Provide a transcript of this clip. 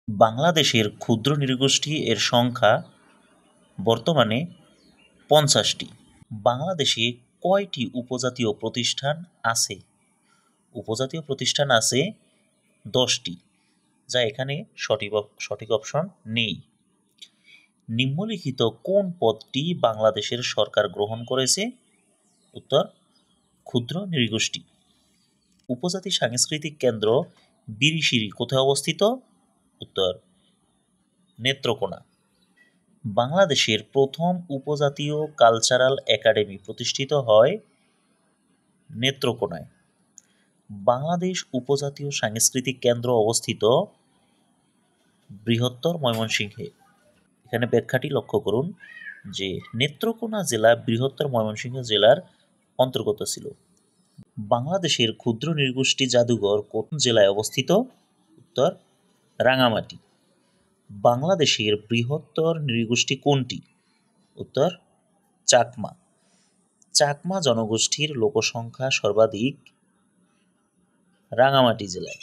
বাংলাদেশের ক্ষুদ্র নৃগোষ্ঠী এর সংখ্যা বর্তমানে ৫০টি। বাংলাদেশে কয়টি উপজাতীয় প্রতিষ্ঠান আছে? উপজাতীয় প্রতিষ্ঠান আছে ১০টি, যা এখানে সঠিক অপশন নেই। নিম্নলিখিত কোন পদটি বাংলাদেশের সরকার গ্রহণ করেছে? উত্তর ক্ষুদ্র নৃগোষ্ঠী। উপজাতি সাংস্কৃতিক কেন্দ্র বিরিশিরি কোথায় অবস্থিত? উত্তর নেত্রকোনা। বাংলাদেশের প্রথম উপজাতীয় কালচারাল একাডেমি প্রতিষ্ঠিত হয় নেত্রকোনায়। বাংলাদেশ উপজাতীয় সাংস্কৃতিক কেন্দ্র অবস্থিত বৃহত্তর ময়মনসিংহে। এখানে ব্যাখ্যাটি লক্ষ্য করুন যে নেত্রকোনা জেলা বৃহত্তর ময়মনসিংহ জেলার অন্তর্গত ছিল। বাংলাদেশের ক্ষুদ্র নৃগোষ্ঠী জাদুঘর কোন জেলায় অবস্থিত? উত্তর রাঙামাটি। বাংলাদেশের বৃহত্তর নৃগোষ্ঠী কোনটি? উত্তর চাকমা। চাকমা জনগোষ্ঠীর লোকসংখ্যা সর্বাধিক রাঙামাটি জেলায়।